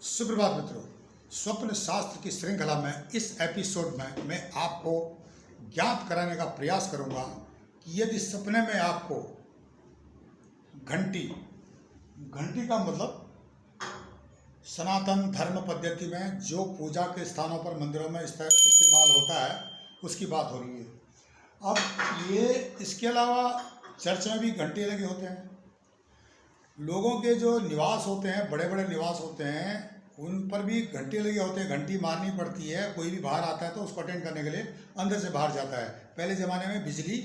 सुप्रभात मित्रों, स्वप्न शास्त्र की श्रृंखला में इस एपिसोड में मैं आपको ज्ञात कराने का प्रयास करूंगा कि यदि सपने में आपको घंटी घंटी का मतलब सनातन धर्म पद्धति में जो पूजा के स्थानों पर मंदिरों में इस्तेमाल होता है उसकी बात हो रही है। अब ये इसके अलावा चर्च में भी घंटे लगे होते हैं। लोगों के जो निवास होते हैं, बड़े बड़े निवास होते हैं, उन पर भी घंटे लगे होते हैं। घंटी मारनी पड़ती है। कोई भी बाहर आता है तो उसको अटेंड करने के लिए अंदर से बाहर जाता है। पहले ज़माने में बिजली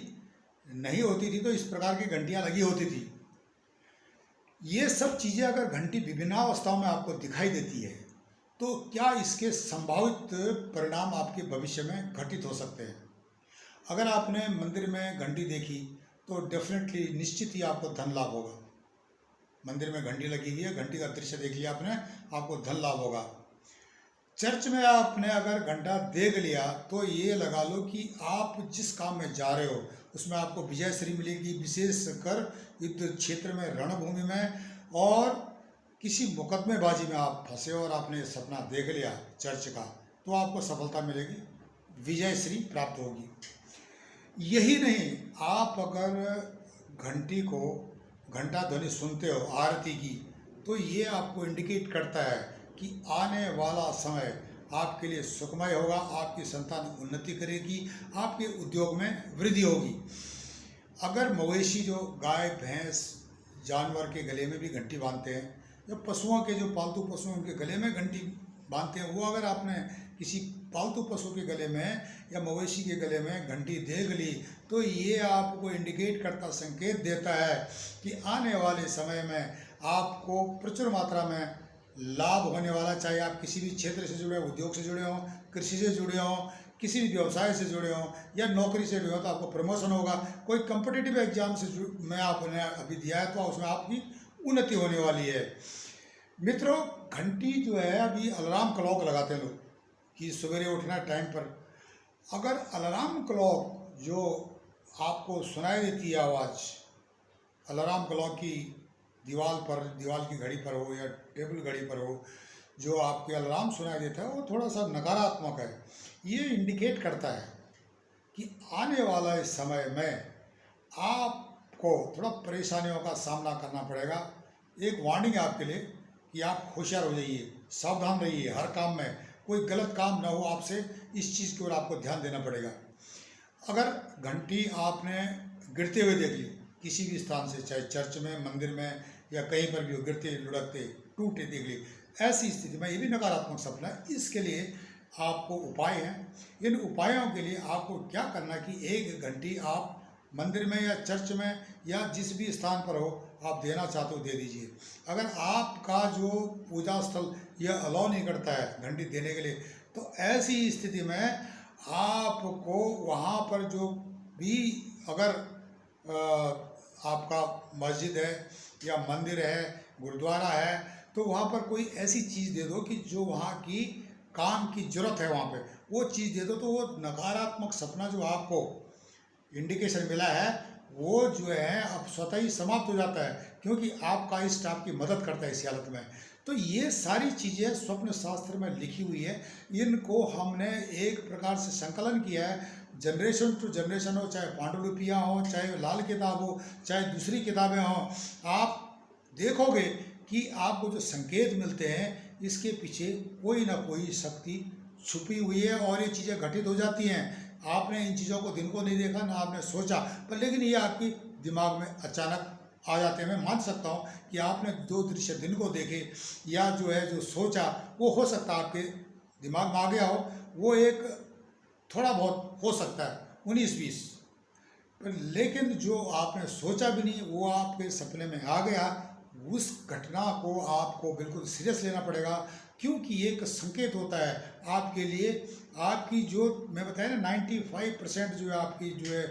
नहीं होती थी तो इस प्रकार की घंटियाँ लगी होती थी। ये सब चीज़ें अगर घंटी विभिन्न अवस्थाओं में आपको दिखाई देती है तो क्या इसके संभावित परिणाम आपके भविष्य में घटित हो सकते हैं। अगर आपने मंदिर में घंटी देखी तो डेफिनेटली निश्चित ही आपको धन लाभ होगा। मंदिर में घंटी लगी हुई है, घंटी का दृश्य देख लिया आपने, आपको धन लाभ होगा। चर्च में आपने अगर घंटा देख लिया तो ये लगा लो कि आप जिस काम में जा रहे हो उसमें आपको विजयश्री मिलेगी, विशेषकर युद्ध क्षेत्र में, रणभूमि में, और किसी मुकदमेबाजी में आप फंसे और आपने सपना देख लिया चर्च का तो आपको सफलता मिलेगी, विजयश्री प्राप्त होगी। यही नहीं, आप अगर घंटी को घंटा ध्वनि सुनते हो आरती की तो ये आपको इंडिकेट करता है कि आने वाला समय आपके लिए सुखमय होगा, आपकी संतान उन्नति करेगी, आपके उद्योग में वृद्धि होगी। अगर मवेशी जो गाय भैंस जानवर के गले में भी घंटी बांधते हैं, या पशुओं के जो पालतू पशु उनके गले में घंटी बांधते हैं, वो अगर आपने किसी पालतू पशु के गले में या मवेशी के गले में घंटी देख ली तो ये आपको इंडिकेट करता, संकेत देता है कि आने वाले समय में आपको प्रचुर मात्रा में लाभ होने वाला। चाहे आप किसी भी क्षेत्र से जुड़े हो, उद्योग से जुड़े हो, कृषि से जुड़े हो, किसी भी व्यवसाय से जुड़े हो या नौकरी से जुड़े हो तो आपको प्रमोशन होगा। कोई कम्पिटिटिव एग्जाम से में आपने अभी दिया है तो उसमें आपकी उन्नति होने वाली है। मित्रों, घंटी जो है, अभी अलार्म क्लॉक लगाते हैं लोग कि सवेरे उठना टाइम पर। अगर अलार्म क्लॉक जो आपको सुनाई देती है आवाज़, अलार्म क्लॉक की दीवार की घड़ी पर हो या टेबल घड़ी पर हो, जो आपके अलार्म सुनाई देता है वो थोड़ा सा नकारात्मक है। ये इंडिकेट करता है कि आने वाला इस समय में आपको थोड़ा परेशानियों का सामना करना पड़ेगा। एक वार्निंग है आपके लिए कि आप होशियार हो जाइए, सावधान रहिए, हर काम में कोई गलत काम ना हो आपसे, इस चीज़ की ओर आपको ध्यान देना पड़ेगा। अगर घंटी आपने गिरते हुए देख ली किसी भी स्थान से, चाहे चर्च में, मंदिर में या कहीं पर भी हो, गिरते लुढ़कते टूटे देख ली, ऐसी स्थिति में ये भी नकारात्मक सपना है। इसके लिए आपको उपाय हैं। इन उपायों के लिए आपको क्या करना कि एक घंटी आप मंदिर में या चर्च में या जिस भी स्थान पर हो आप देना चाहते हो दे दीजिए। अगर आपका जो पूजा स्थल यह अलाउ नहीं करता है घंटी देने के लिए तो ऐसी स्थिति में आपको वहाँ पर जो भी, अगर आपका मस्जिद है या मंदिर है, गुरुद्वारा है, तो वहाँ पर कोई ऐसी चीज़ दे दो कि जो वहाँ की काम की जरूरत है, वहाँ पे वो चीज़ दे दो तो वो नकारात्मक सपना जो आपको इंडिकेशन मिला है वो जो है अब स्वतः ही समाप्त हो जाता है, क्योंकि आपका इष्ट आपकी मदद करता है इस हालत में। तो ये सारी चीज़ें स्वप्न शास्त्र में लिखी हुई है। इनको हमने एक प्रकार से संकलन किया है, जनरेशन टू जनरेशन हो, चाहे पांडुलिपियाँ हो, चाहे लाल किताब हो, चाहे दूसरी किताबें हों। आप देखोगे कि आपको जो संकेत मिलते हैं इसके पीछे कोई ना कोई शक्ति छुपी हुई है और ये चीज़ें घटित हो जाती हैं। आपने इन चीज़ों को दिन को नहीं देखा, ना आपने सोचा, पर लेकिन ये आपकी दिमाग में अचानक आ जाते हैं। मैं मान सकता हूँ कि आपने दो दृश्य दिन को देखे या जो है जो सोचा वो हो सकता है आपके दिमाग में आ गया हो, वो एक थोड़ा बहुत हो सकता है 19-20, लेकिन जो आपने सोचा भी नहीं वो आपके सपने में आ गया। उस घटना को आपको बिल्कुल सीरियस लेना पड़ेगा, क्योंकि ये एक संकेत होता है आपके लिए। आपकी जो मैं बताया ना 95% जो है आपकी जो है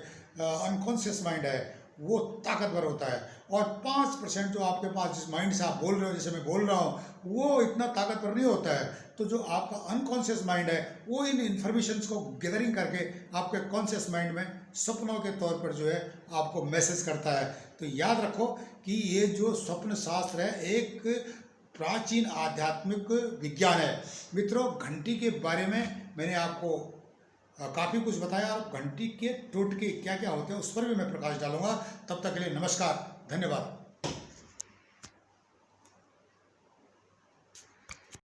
अनकॉन्शियस माइंड है वो ताकतवर होता है, और 5% जो आपके पास जिस माइंड से आप बोल रहे हो, जैसे मैं बोल रहा हूँ, वो इतना ताकतवर नहीं होता है। तो जो आपका अनकॉन्शियस माइंड है वो इन इन्फॉर्मेशंस को गैदरिंग करके आपके कॉन्शियस माइंड में सपनों के तौर पर जो है आपको मैसेज करता है। तो याद रखो कि ये जो स्वप्न शास्त्र है एक प्राचीन आध्यात्मिक विज्ञान है। मित्रों, घंटी के बारे में मैंने आपको काफ़ी कुछ बताया, और घंटी के टोटके क्या क्या होते हैं उस पर भी मैं प्रकाश डालूंगा। तब तक के लिए नमस्कार, धन्यवाद।